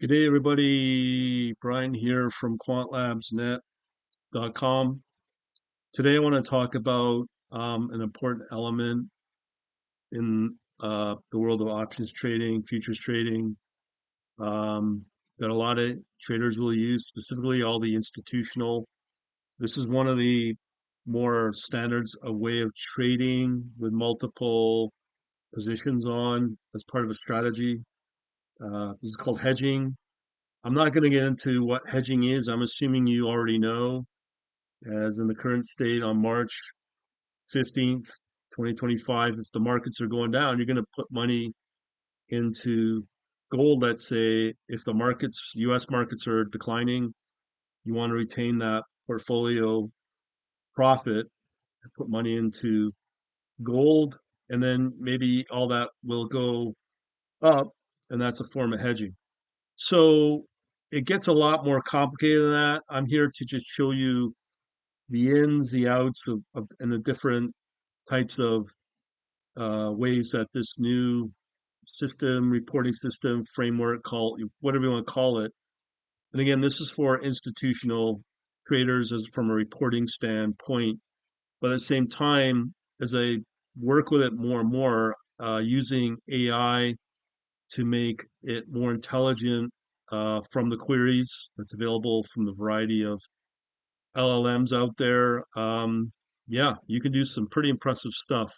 Good day, everybody. Brian here from quantlabsnet.com. Today, I want to talk about an important element in the world of options trading, futures trading, that a lot of traders will use, specifically all the institutional. This is one of the more standards, a way of trading with multiple positions on as part of a strategy. This is called hedging. I'm not going to get into what hedging is. I'm assuming you already know, as in the current state on March 15th, 2025, if the markets are going down, you're going to put money into gold. Let's say if the markets, US markets are declining, you want to retain that portfolio profit and put money into gold, and then maybe all that will go up, and that's a form of hedging. So it gets a lot more complicated than that. I'm here to just show you the ins, the outs and the different types of ways that this new system, reporting system, framework, call whatever you want to call it. And again, this is for institutional traders as from a reporting standpoint. But at the same time, as I work with it more and more, using AI to make it more intelligent from the queries that's available from the variety of LLMs out there. Yeah, you can do some pretty impressive stuff.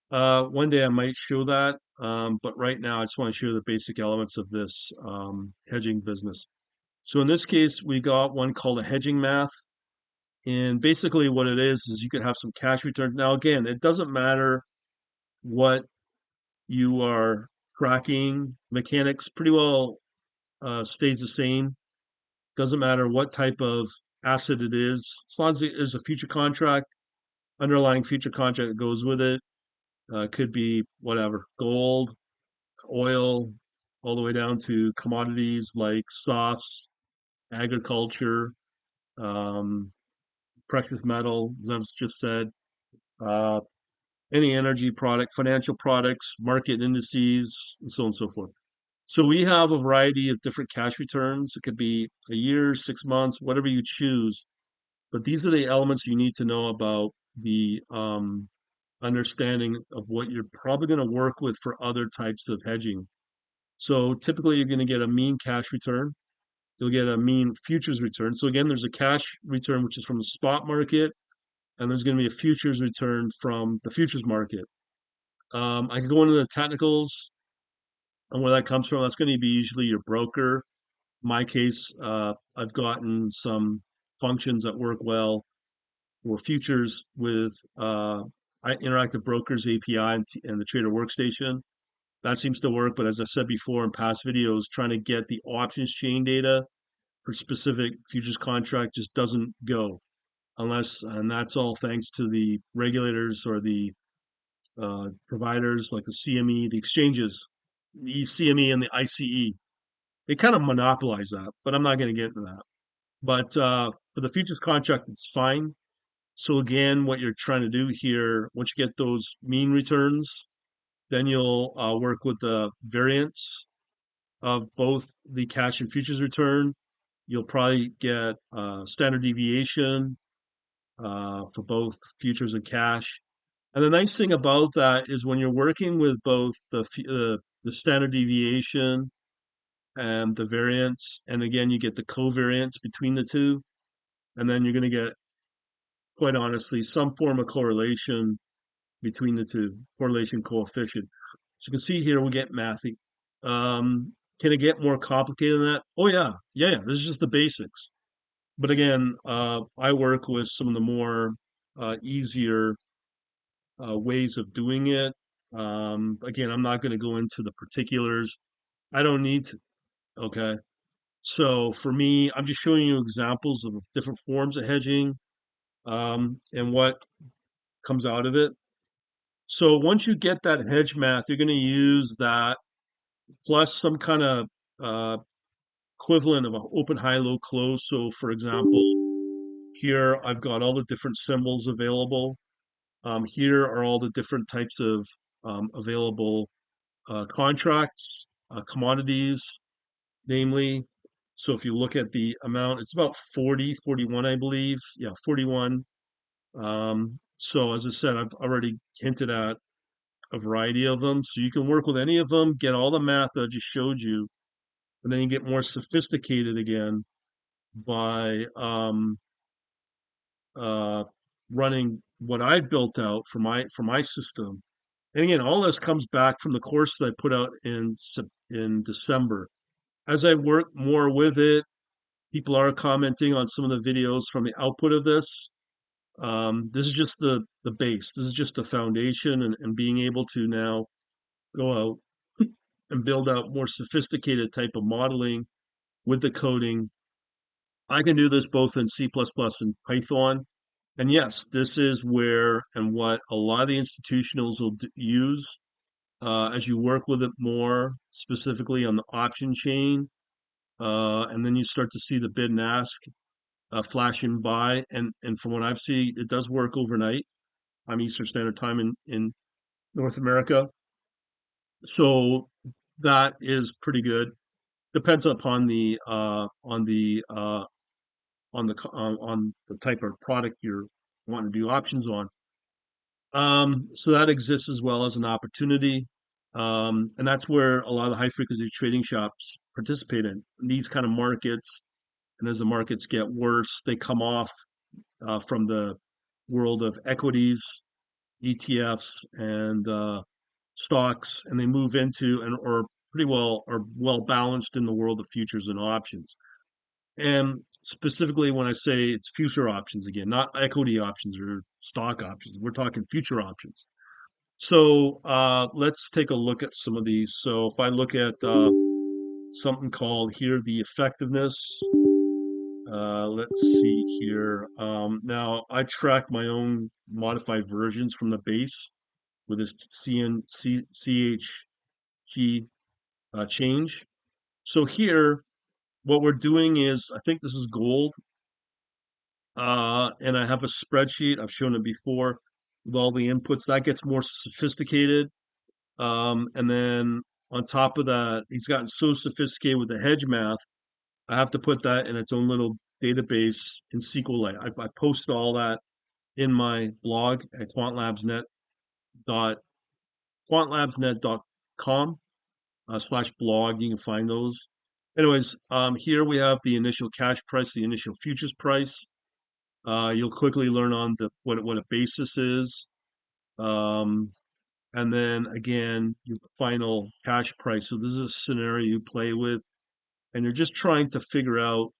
One day I might show that, but right now I just want to show the basic elements of this hedging business. So in this case, we got one called a hedging math. And basically what it is you could have some cash returns. Now, again, it doesn't matter what you are tracking. Mechanics pretty well stays the same. Doesn't matter what type of asset it is, as long as it is a future contract, underlying future contract that goes with it. Could be whatever, gold, oil, all the way down to commodities like softs, agriculture, um, precious metal, as I've just said, uh, any energy product, financial products, market indices, and so on and so forth. So we have a variety of different cash returns. It could be a year, 6 months, whatever you choose. But these are the elements you need to know about the understanding of what you're probably going to work with for other types of hedging. So typically, you're going to get a mean cash return. You'll get a mean futures return. So again, there's a cash return, which is from the spot market, and there's going to be a futures return from the futures market. I can go into the technicals and where that comes from. That's going to be usually your broker. In my case, I've gotten some functions that work well for futures with Interactive Brokers API and the Trader Workstation. That seems to work, but as I said before in past videos, trying to get the options chain data for specific futures contract just doesn't go unless, and that's all thanks to the regulators or the providers like the CME, the exchanges, the CME and the ICE. They kind of monopolize that, but I'm not going to get into that. But for the futures contract, it's fine. So again, what you're trying to do here, once you get those mean returns, then you'll work with the variance of both the cash and futures return. You'll probably get standard deviation for both futures and cash. And the nice thing about that is when you're working with both the standard deviation and the variance, and again, you get the covariance between the two, and then you're going to get, quite honestly, some form of correlation between the two, correlation coefficient. So you can see here we get mathy. Can it get more complicated than that? Oh yeah. This is just the basics. But again, I work with some of the more easier ways of doing it. Again, I'm not going to go into the particulars. I don't need to. Okay. So for me, I'm just showing you examples of different forms of hedging and what comes out of it. So once you get that hedge math, you're going to use that plus some kind of uh, equivalent of an open, high, low, close. So for example, here I've got all the different symbols available. Here are all the different types of available contracts, commodities. namely, so if you look at the amount, it's about 40, 41, I believe. Yeah, 41. So as I said, I've already hinted at a variety of them. So you can work with any of them, get all the math that I just showed you, and then you get more sophisticated again by uh, running what I built out for my system. And again, all this comes back from the course that I put out in December. As I work more with it, people are commenting on some of the videos from the output of this. This is just the base. This is just the foundation, and being able to now go out and build out more sophisticated type of modeling with the coding. I can do this both in C++ and Python. And yes, this is where and what a lot of the institutionals will use as you work with it more specifically on the option chain. And then you start to see the bid and ask flashing by. And from what I've seen, it does work overnight. I'm Eastern Standard Time in North America. So that is pretty good. Depends upon the on the type of product you're wanting to do options on. So that exists as well as an opportunity. And that's where a lot of the high frequency trading shops participate in these kind of markets. And as the markets get worse, they come off from the world of equities, ETFs, and stocks, and they move into and or pretty well are well balanced in the world of futures and options. And specifically, when I say it's future options again, not equity options or stock options, we're talking future options. So let's take a look at some of these. So if I look at something called here the effectiveness, let's see here. Now I track my own modified versions from the base with this CHG change. So here, what we're doing is, I think this is gold, and I have a spreadsheet. I've shown it before with all the inputs. That gets more sophisticated. And then on top of that, he's gotten so sophisticated with the hedge math. I have to put that in its own little database in SQLite. I post all that in my blog at quantlabsnet.com slash blog. You can find those. Anyways, here we have the initial cash price, the initial futures price. You'll quickly learn on the what a basis is. Um, and then again, your final cash price. So this is a scenario you play with, and you're just trying to figure out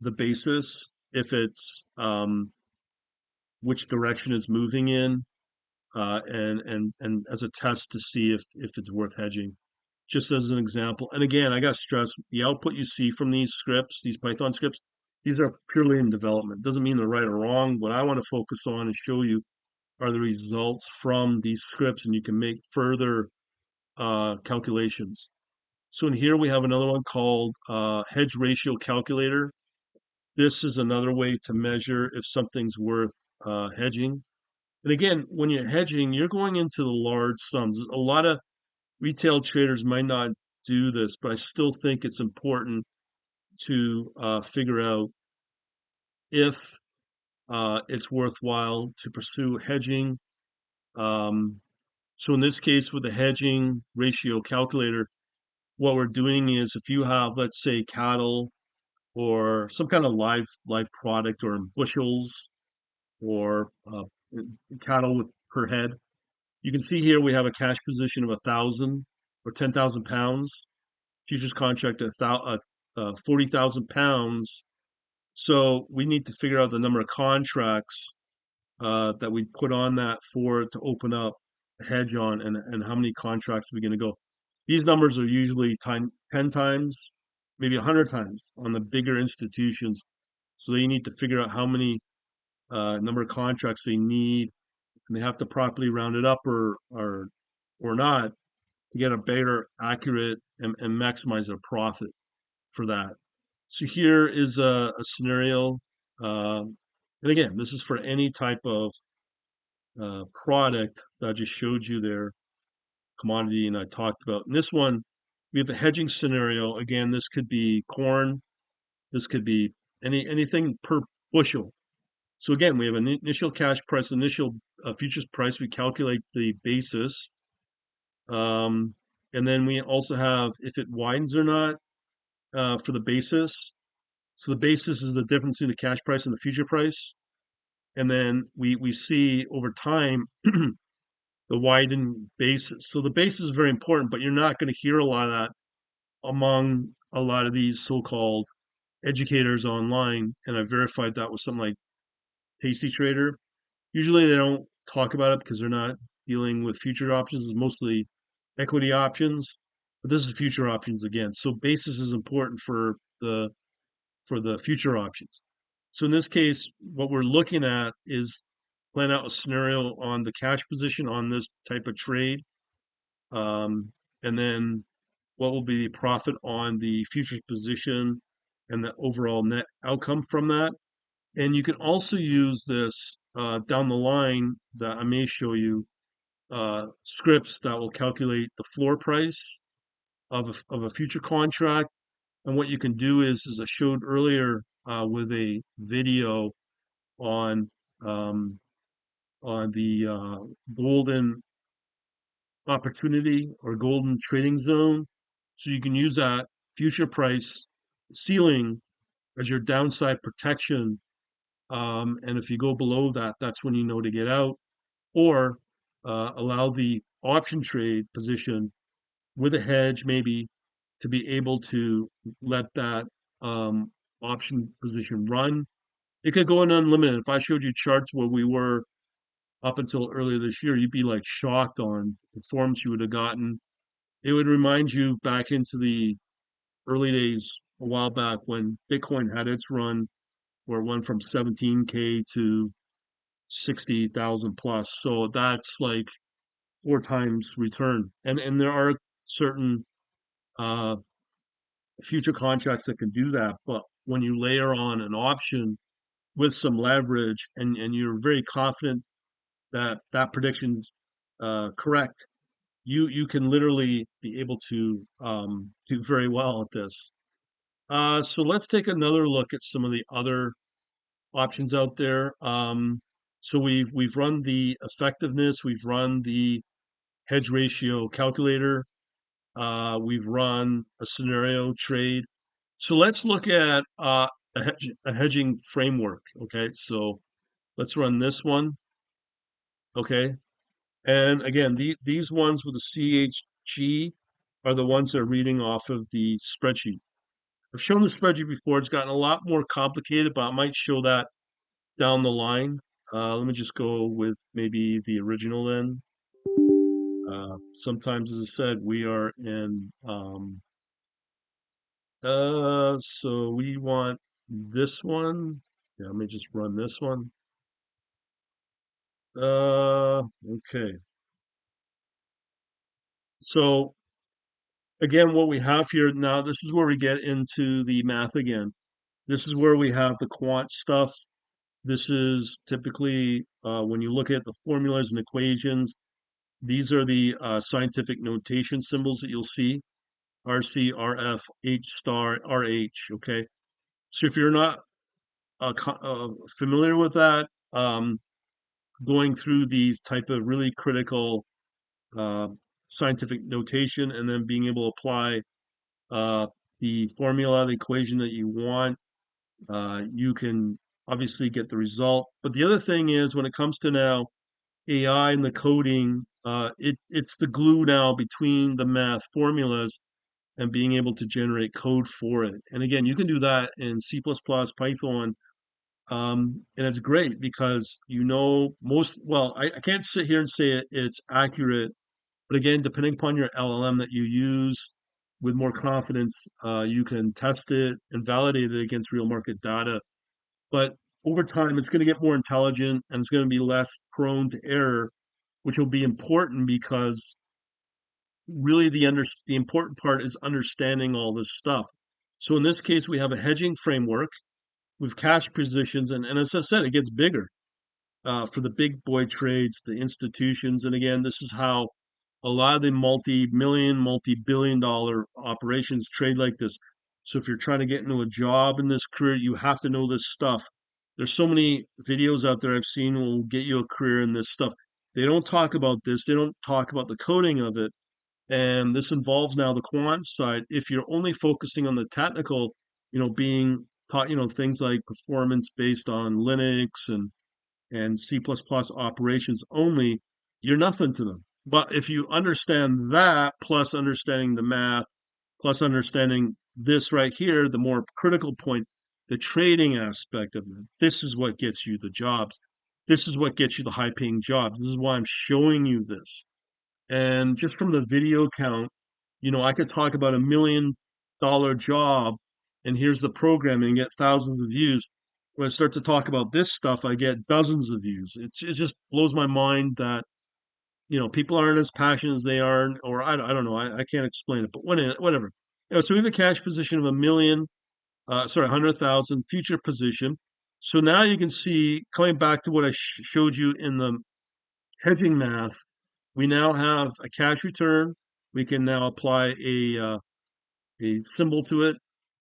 the basis, if it's which direction it's moving in, and as a test to see if it's worth hedging. Just as an example. And again, I got to stress the output you see from these scripts, these Python scripts, these are purely in development. Doesn't mean they're right or wrong. What I want to focus on and show you are the results from these scripts, and you can make further calculations. So in here we have another one called hedge ratio calculator. This is another way to measure if something's worth hedging. And again, when you're hedging, you're going into the large sums. A lot of retail traders might not do this, but I still think it's important to figure out if it's worthwhile to pursue hedging. Um, so in this case, with the hedging ratio calculator, what we're doing is if you have, let's say, cattle or some kind of live product or in bushels or cattle with per head, you can see here we have a cash position of 1,000 or 10,000 pounds. Futures contract at 40,000 pounds. So we need to figure out the number of contracts that we put on that for it to open up a hedge on, and how many contracts are we going to go. These numbers are usually 10 times, maybe 100 times on the bigger institutions. So they need to figure out how many number of contracts they need, and they have to properly round it up or not to get a better, accurate, and maximize their profit for that. So here is a scenario. And again, this is for any type of product that I just showed you there, commodity, and I talked about. And this one we have a hedging scenario. Again, this could be corn, this could be anything per bushel. So again, we have an initial cash price, initial futures price. We calculate the basis, um, and then we also have if it widens or not for the basis. So the basis is the difference between the cash price and the future price. And then we see over time the widened basis. So the basis is very important, but you're not going to hear a lot of that among a lot of these so-called educators online. And I verified that with something like Tasty Trader. Usually they don't talk about it because they're not dealing with future options. It's mostly equity options, but this is future options again. So basis is important for the future options. So in this case, what we're looking at is plan out a scenario on the cash position on this type of trade, and then what will be the profit on the futures position and the overall net outcome from that. And you can also use this down the line that I may show you scripts that will calculate the floor price of a future contract. And what you can do is, as I showed earlier with a video on um, the golden opportunity or golden trading zone. So you can use that future price ceiling as your downside protection. And if you go below that, that's when you know to get out or allow the option trade position with a hedge maybe to be able to let that um, option position run. It could go in unlimited. If I showed you charts where we were up until earlier this year, you'd be like shocked on the performance you would have gotten. It would remind you back into the early days a while back when Bitcoin had its run where it went from 17K to 60,000 plus. So that's like four times return. And there are certain uh, future contracts that can do that. But when you layer on an option with some leverage and you're very confident that that prediction's correct, you can literally be able to do very well at this. So let's take another look at some of the other options out there. So we've run the effectiveness, we've run the hedge ratio calculator, we've run a scenario trade. So let's look at a hedging framework. Okay, so let's run this one. Okay, and again, these ones with the CHG are the ones that are reading off of the spreadsheet. I've shown the spreadsheet before. It's gotten a lot more complicated, but I might show that down the line. Let me just go with maybe the original then. Sometimes, as I said, we are in, so we want this one. Yeah, let me just run this one. Okay. So again, what we have here now, this is where we get into the math again. This is where we have the quant stuff. This is typically when you look at the formulas and equations, these are the scientific notation symbols that you'll see. RC, RF, H star, RH, okay? So if you're not familiar with that, going through these type of really critical uh, scientific notation and then being able to apply uh, the formula, the equation that you want, you can obviously get the result. But the other thing is when it comes to now AI and the coding, it's the glue now between the math formulas and being able to generate code for it. And again, you can do that in C++, Python, and it's great because you know most, well, I can't sit here and say it's accurate, but again, depending upon your LLM that you use with more confidence, you can test it and validate it against real market data. But over time, it's going to get more intelligent and it's going to be less prone to error, which will be important because really the important part is understanding all this stuff. So in this case, we have a hedging framework with cash positions, and as I said, it gets bigger for the big boy trades, the institutions, and again, this is how a lot of the multi-million, multi-billion dollar operations trade like this. So if you're trying to get into a job in this career, you have to know this stuff. There's so many videos out there I've seen will get you a career in this stuff. They don't talk about this. They don't talk about the coding of it. And this involves now the quant side. If you're only focusing on the technical, being taught, things like performance based on Linux and C++ operations only, you're nothing to them. But if you understand that, plus understanding the math, plus understanding this right here, the more critical point, the trading aspect of it, this is what gets you the jobs. This is what gets you the high paying jobs. This is why I'm showing you this. And just from the video count, I could talk about $1 million job, and here's the programming, and get thousands of views. When I start to talk about this stuff, I get dozens of views. It just blows my mind that, people aren't as passionate as they are, or I don't know. I can't explain it, but whatever. So we have a cash position of 100,000 future position. So now you can see, coming back to what I showed you in the hedging math, we now have a cash return. We can now apply a symbol to it.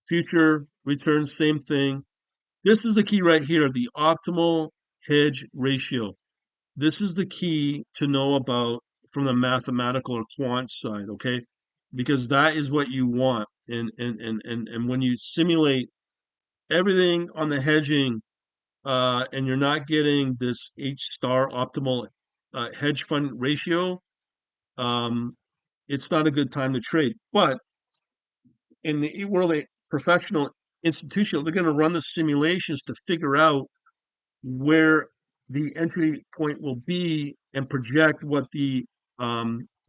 Future return, same thing. This is the key right here, the optimal hedge ratio. This is the key to know about from the mathematical or quant side, okay? Because that is what you want. And when you simulate everything on the hedging, and you're not getting this H star optimal hedge fund ratio, um, it's not a good time to trade. But in the world of professional institutional, they're going to run the simulations to figure out where the entry point will be and project what the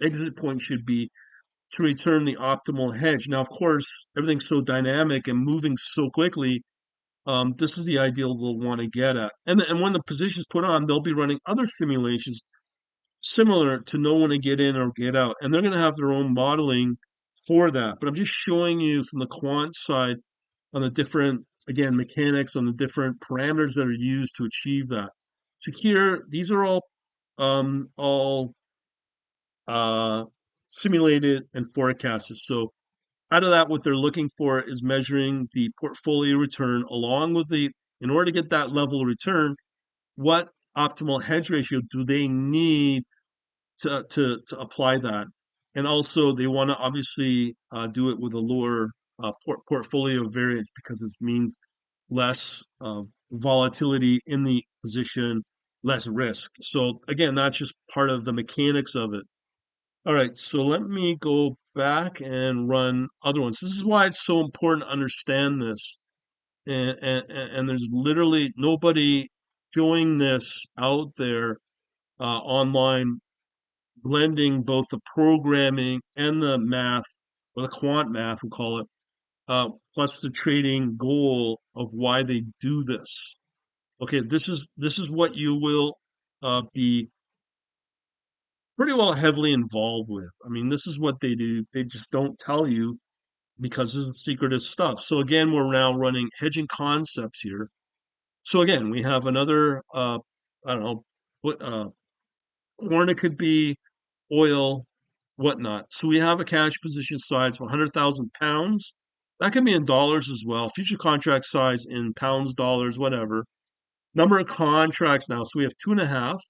exit point should be to return the optimal hedge. Now, of course, everything's so dynamic and moving so quickly. This is the ideal we'll want to get at. And when the position's put on, they'll be running other simulations similar to know when to get in or get out. And they're going to have their own modeling for that. But I'm just showing you from the quant side on the different, again, mechanics, on the different parameters that are used to achieve that. So here, these are all simulated and forecasted. So out of that, what they're looking for is measuring the portfolio return along with in order to get that level of return, what optimal hedge ratio do they need to apply that? And also, they want to obviously do it with a lower portfolio variance because it means less volatility in the position, less risk. So again, that's just part of the mechanics of it. All right, so let me go back and run other ones. This is why it's so important to understand this. And there's literally nobody showing this out there online, blending both the programming and the math, or the quant math, we call it, plus the trading goal of why they do this. Okay, this is what you will be pretty well heavily involved with. I mean, this is what they do. They just don't tell you because this is secretive stuff. So again, we're now running hedging concepts here. So again, we have another I don't know what corn it could be, oil, whatnot. So we have a cash position size for 100,000 pounds. That can be in dollars as well. Future contract size in pounds, dollars, whatever. Number of contracts now. So we have two and a half.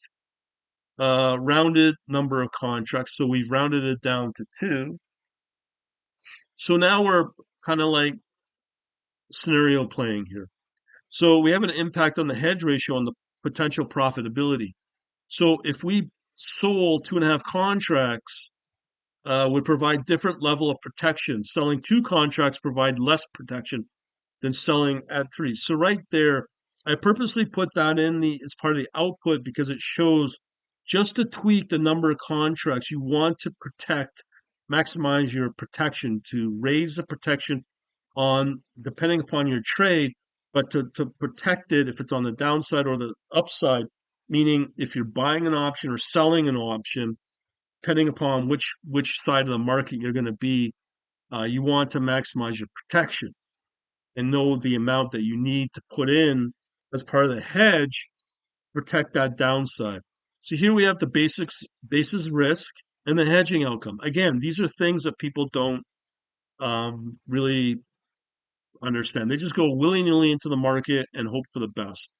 Rounded number of contracts. So we've rounded it down to two. So now we're kind of like scenario playing here. So we have an impact on the hedge ratio on the potential profitability. So if we sold two and a half contracts, would provide different level of protection. Selling two contracts provide less protection than selling at three. So right there, I purposely put that in as part of the output because it shows just to tweak the number of contracts you want to maximize your protection, to raise the protection on depending upon your trade, but to protect it if it's on the downside or the upside, meaning if you're buying an option or selling an option, depending upon which side of the market you're going to be, you want to maximize your protection and know the amount that you need to put in as part of the hedge, protect that downside. So here we have the basis risk. and the hedging outcome. Again, these are things that people don't really understand. They just go willy-nilly into the market and hope for the best.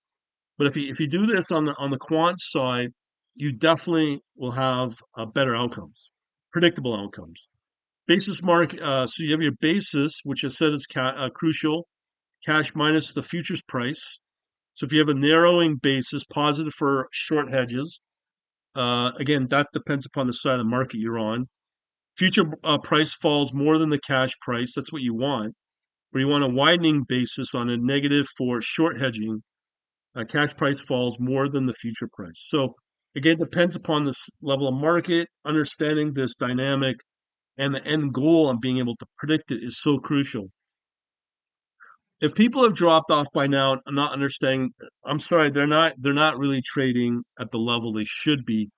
But if you do this on the quant side, you definitely will have better outcomes, predictable outcomes. Basis mark. So you have your basis, which I said is crucial. Cash minus the futures price. So if you have a narrowing basis, positive for short hedges. Again, that depends upon the side of the market you're on. Future price falls more than the cash price. That's what you want. Or you want a widening basis on a negative for short hedging. Cash price falls more than the future price. So again, it depends upon this level of market. Understanding this dynamic and the end goal and being able to predict it is so crucial. If people have dropped off by now and not understanding, I'm sorry, they're not really trading at the level they should be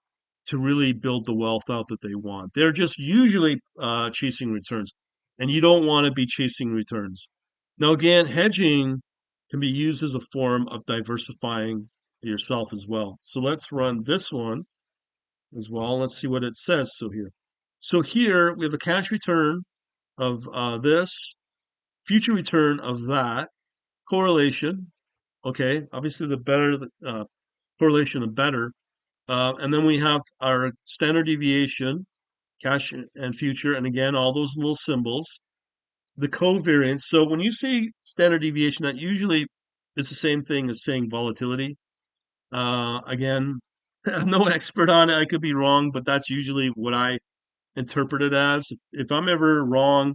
to really build the wealth out that they want. They're just usually chasing returns, and you don't want to be chasing returns. Now, again, hedging can be used as a form of diversifying yourself as well. So let's run this one as well. Let's see what it says. So here we have a cash return of this, future return of that, correlation. Okay, obviously the better the correlation, the better. And then we have our standard deviation, cash and future, and again, all those little symbols. The covariance. So when you see standard deviation, that usually is the same thing as saying volatility. Again, I'm no expert on it. I could be wrong, but that's usually what I interpret it as. If I'm ever wrong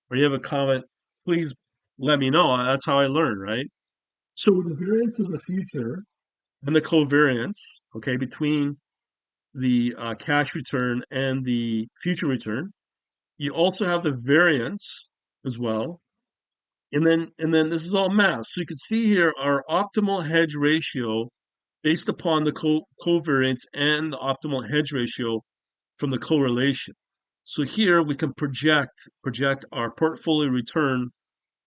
or you have a comment, please let me know. That's how I learn, right? So the variance of the future and the covariance, okay, between the cash return and the future return. You also have the variance as well. And then this is all math. So you can see here our optimal hedge ratio based upon the covariance and the optimal hedge ratio from the correlation. So here we can project our portfolio return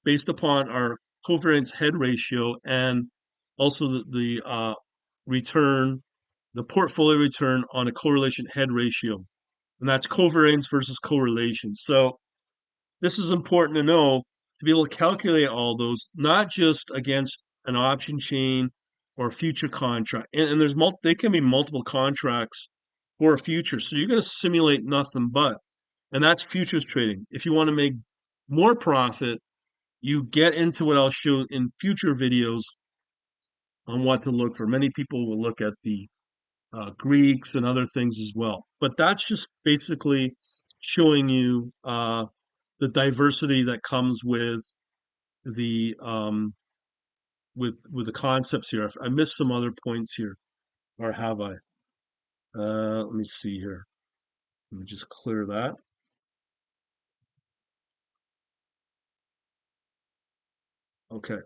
based upon our covariance head ratio and also the return, the portfolio return on a correlation head ratio. And that's covariance versus correlation. So this is important to know to be able to calculate all those, not just against an option chain or a future contract. And there's they can be multiple contracts for a future. So you're going to simulate nothing but, and that's futures trading. If you want to make more profit, you get into what I'll show in future videos on what to look for. Many people will look at the Greeks and other things as well. But that's just basically showing you the diversity that comes with the with the concepts here. I missed some other points here, or have I? Let me see here. Let me just clear that. Okay.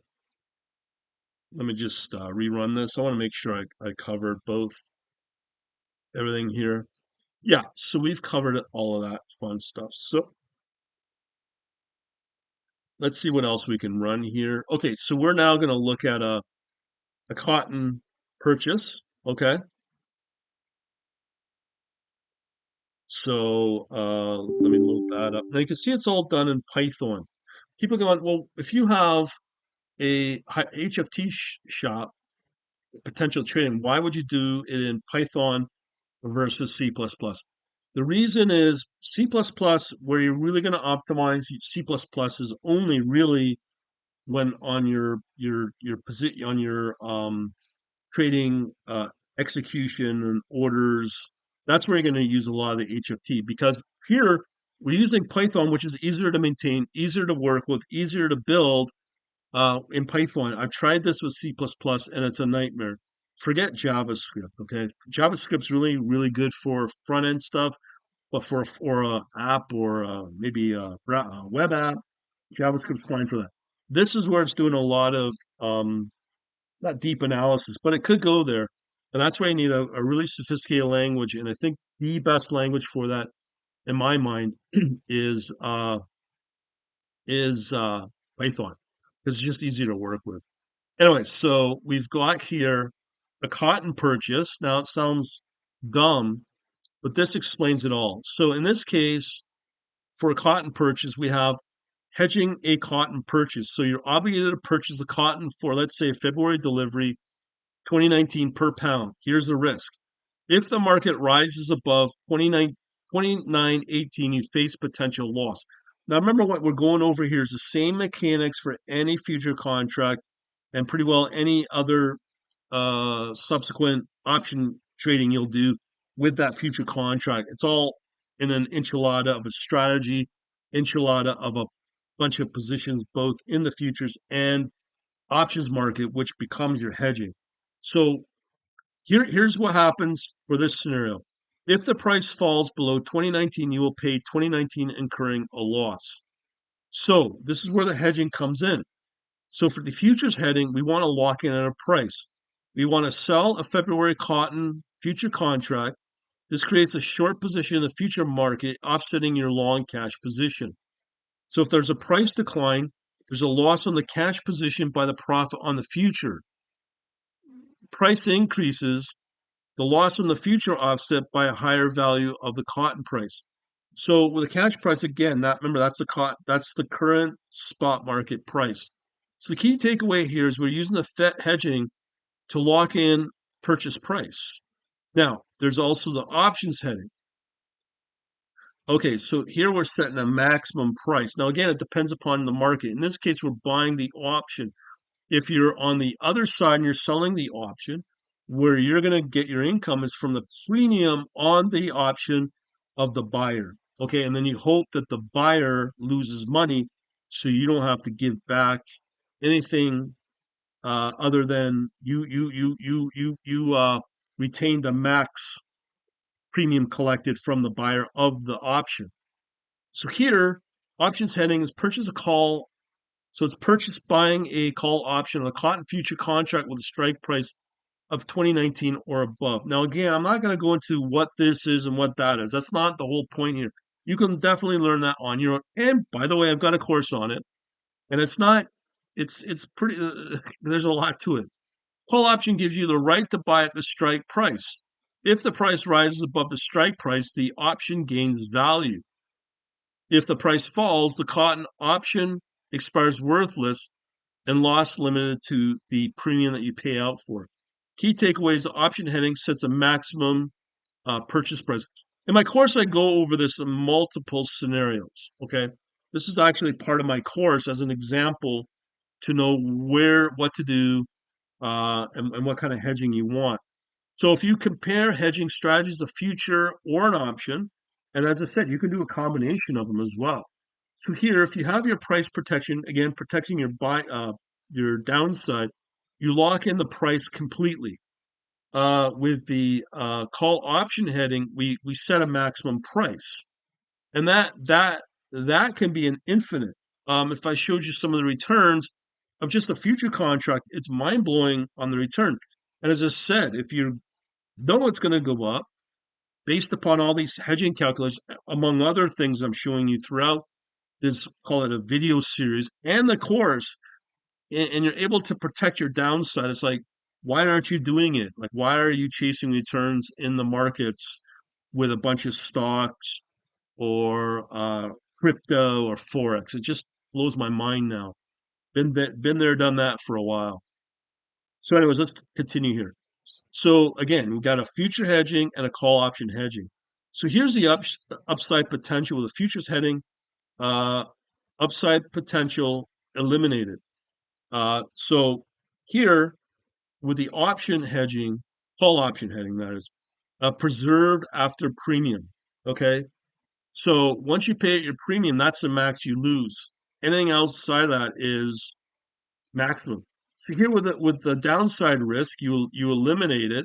Let me just rerun this. I want to make sure I covered both everything here. Yeah, so we've covered all of that fun stuff. So let's see what else we can run here. Okay, so we're now going to look at a cotton purchase. Okay, so let me load that up. Now you can see it's all done in Python. People going, well, if you have a HFT shop, potential trading, why would you do it in Python versus C++? The reason is C++, where you're really going to optimize C++ is only really when on your position on your trading execution and orders. That's where you're going to use a lot of the HFT because here we're using Python, which is easier to maintain, easier to work with, easier to build in Python. I've tried this with C++ and it's a nightmare. Forget JavaScript, okay? JavaScript's really good for front end stuff, but for a app or maybe a web app, JavaScript's fine for that. This is where it's doing a lot of not deep analysis, but it could go there. And that's why you need a really sophisticated language. And I think the best language for that, in my mind, is Python. It's just easy to work with. Anyway, so we've got here a cotton purchase. Now it sounds dumb, but this explains it all. So in this case, for a cotton purchase, we have hedging a cotton purchase. So you're obligated to purchase the cotton for, let's say, February delivery, 2019 per pound. Here's the risk. If the market rises above 29.18, you face potential loss. Now, remember what we're going over here is the same mechanics for any future contract and pretty well any other subsequent option trading you'll do with that future contract. It's all in an enchilada of a strategy, enchilada of a bunch of positions, both in the futures and options market, which becomes your hedging. So here's what happens for this scenario. If the price falls below 2019, you will pay 2019 incurring a loss. So this is where the hedging comes in. So for the futures heading, we want to lock in at a price. We want to sell a February cotton future contract. This creates a short position in the future market, offsetting your long cash position. So if there's a price decline, there's a loss on the cash position by the profit on the future. Price increases, the loss on the future offset by a higher value of the cotton price. So with the cash price, again, remember that's the current spot market price. So the key takeaway here is we're using the hedging to lock in purchase price. Now, there's also the options heading. Okay, so here we're setting a maximum price. Now, again, it depends upon the market. In this case, we're buying the option. If you're on the other side and you're selling the option, where you're going to get your income is from the premium on the option of the buyer. Okay, and then you hope that the buyer loses money so you don't have to give back anything other than you retain the max premium collected from the buyer of the option. So here, options heading is purchase a call. So it's purchase buying a call option on a cotton future contract with a strike price of 2019 or above. Now, again, I'm not going to go into what this is and what that is. That's not the whole point here. You can definitely learn that on your own. And by the way, I've got a course on it, and it's pretty. There's a lot to it. Call option gives you the right to buy at the strike price. If the price rises above the strike price, the option gains value. If the price falls, the cotton option expires worthless and loss limited to the premium that you pay out for. Key takeaways, the option heading sets a maximum purchase price. In my course, I go over this in multiple scenarios, okay? This is actually part of my course as an example to know what to do, and what kind of hedging you want. So if you compare hedging strategies, a future or an option, and as I said, you can do a combination of them as well. So here, if you have your price protection, again, protecting your downside, you lock in the price completely. With the call option heading, we set a maximum price, and that can be an infinite. If I showed you some of the returns of just a future contract, it's mind blowing on the return. And as I said, if you know it's going to go up based upon all these hedging calculations, among other things I'm showing you throughout this, call it a video series and the course, and you're able to protect your downside. It's like, why aren't you doing it? Like, why are you chasing returns in the markets with a bunch of stocks or crypto or forex? It just blows my mind now. Been there, done that for a while. So, anyways, let's continue here. So again, we've got a future hedging and a call option hedging. So here's the upside potential with the futures heading. Uh, Upside potential eliminated. So here with the option hedging, call option hedging, that is, preserved after premium. Okay. So once you pay your premium, that's the max you lose. Anything outside of that is maximum. So here with the downside risk, you eliminate it,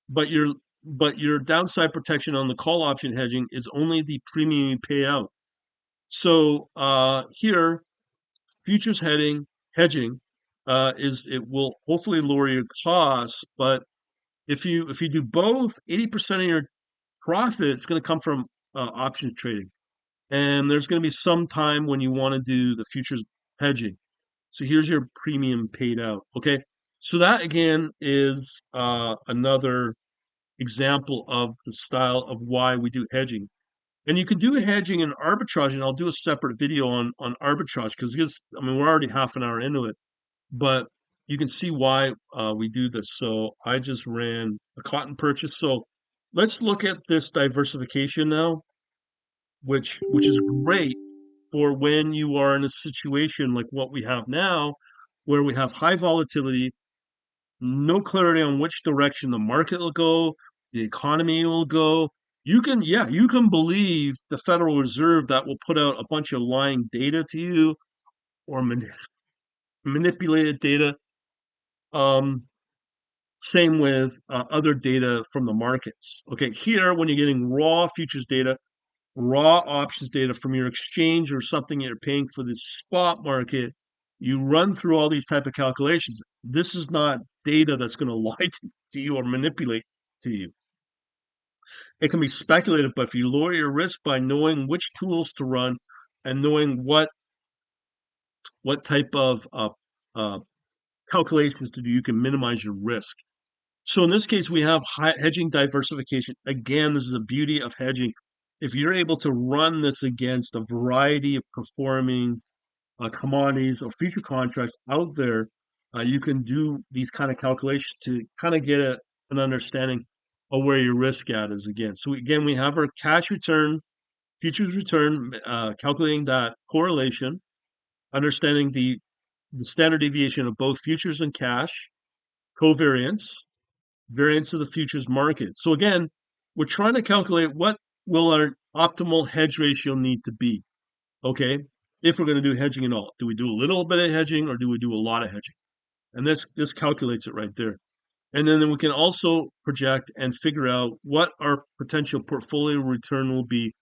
but your downside protection on the call option hedging is only the premium you pay out. So here, futures hedging is it will hopefully lower your costs, but if you do both, 80% of your profit is going to come from options trading, and there's going to be some time when you want to do the futures hedging. So here's your premium paid out. Okay, so that again is another example of the style of why we do hedging. And you can do hedging and arbitrage, and I'll do a separate video on arbitrage because I mean we're already half an hour into it, but you can see why we do this. So I just ran a cotton purchase. So let's look at this diversification now, which is great for when you are in a situation like what we have now, where we have high volatility, no clarity on which direction the market will go, the economy will go. You can believe the Federal Reserve that will put out a bunch of lying data to you or manipulated data. Um, Same with other data from the markets. Okay, here when you're getting raw futures data, raw options data from your exchange or something you're paying for the spot market, you run through all these type of calculations. This is not data that's going to lie to you or manipulate to you. It can be speculative, but if you lower your risk by knowing which tools to run and knowing what type of uh, calculations to do, you can minimize your risk. So in this case, we have hedging diversification. Again, this is the beauty of hedging. If you're able to run this against a variety of performing commodities or future contracts out there, you can do these kind of calculations to kind of get an understanding of where your risk at is again. So again, we have our cash return, futures return, calculating that correlation, understanding the standard deviation of both futures and cash, covariance, variance of the futures market. So again, we're trying to calculate what will our optimal hedge ratio need to be. Okay, if we're going to do hedging at all, do we do a little bit of hedging or do we do a lot of hedging? And this calculates it right there. And then we can also project and figure out what our potential portfolio return will be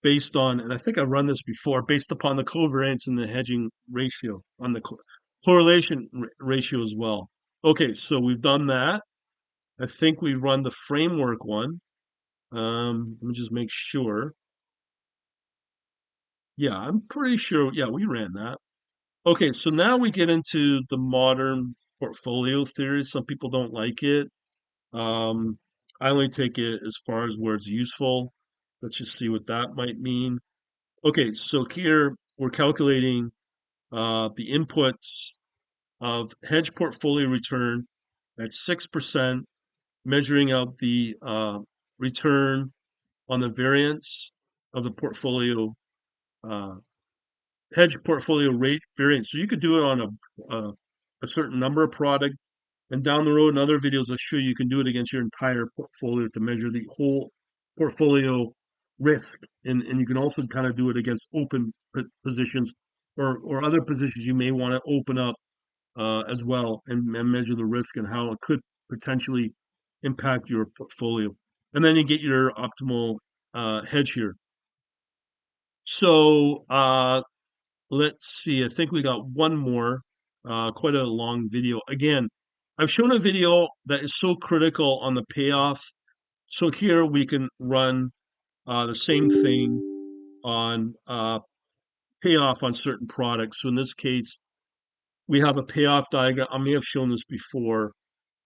based on, and I think I've run this before, based upon the covariance and the hedging ratio, on the correlation ratio as well. Okay, so we've done that. I think we've run the framework one. Let me just make sure. Yeah, I'm pretty sure. Yeah, we ran that. Okay, so now we get into the modern portfolio theory. Some people don't like it. Um, I only take it as far as where it's useful. Let's just see what that might mean. Okay, so here we're calculating the inputs of hedge portfolio return at 6%, measuring out the return on the variance of the portfolio uh, hedge portfolio rate variance. So you could do it on a certain number of product, and down the road in other videos I'll show you can do it against your entire portfolio to measure the whole portfolio risk, and you can also kind of do it against open positions or other positions you may want to open up as well and measure the risk and how it could potentially impact your portfolio. And then you get your optimal hedge here. So let's see. I think we got one more, quite a long video. Again, I've shown a video that is so critical on the payoff. So here we can run the same thing on payoff on certain products. So in this case, we have a payoff diagram. I may have shown this before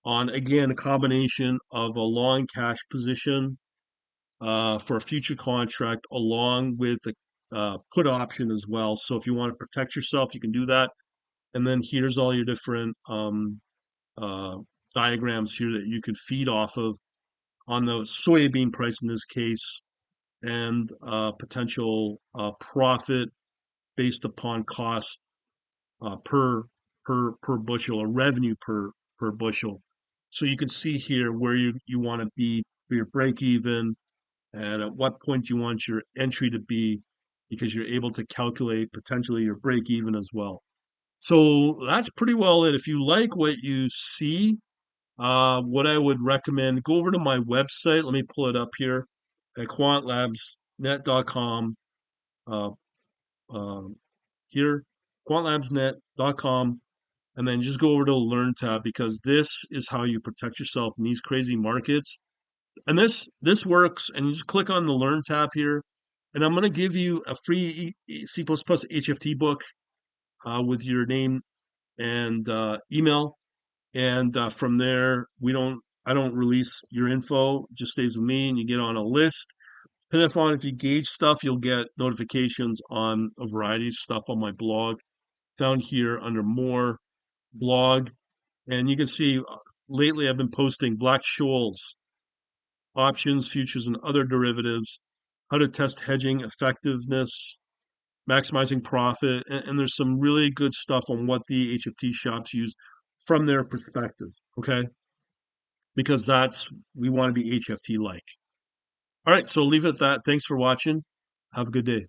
on, again, a combination of a long cash position for a future contract along with the put option as well. So if you want to protect yourself, you can do that. And then here's all your different uh, diagrams here that you can feed off of on the soybean price in this case and potential profit based upon cost per bushel or revenue per bushel. So you can see here where you want to be for your break even and at what point you want your entry to be because you're able to calculate potentially your break even as well. So that's pretty well it. If you like what you see, what I would recommend, go over to my website. Let me pull it up here at quantlabsnet.com. Uh, um, here, quantlabsnet.com, and then just go over to the Learn tab because this is how you protect yourself in these crazy markets. And this works, and you just click on the Learn tab here, and I'm going to give you a free C++ HFT book with your name and email. And from there, we don't I don't release your info, it just stays with me and you get on a list. And if you gauge stuff, you'll get notifications on a variety of stuff on my blog found here under more blog. And you can see lately I've been posting Black-Scholes options, futures, and other derivatives, how to test hedging effectiveness, maximizing profit, and there's some really good stuff on what the HFT shops use from their perspective, okay? Because we want to be HFT like. All right, so leave it at that. Thanks for watching. Have a good day.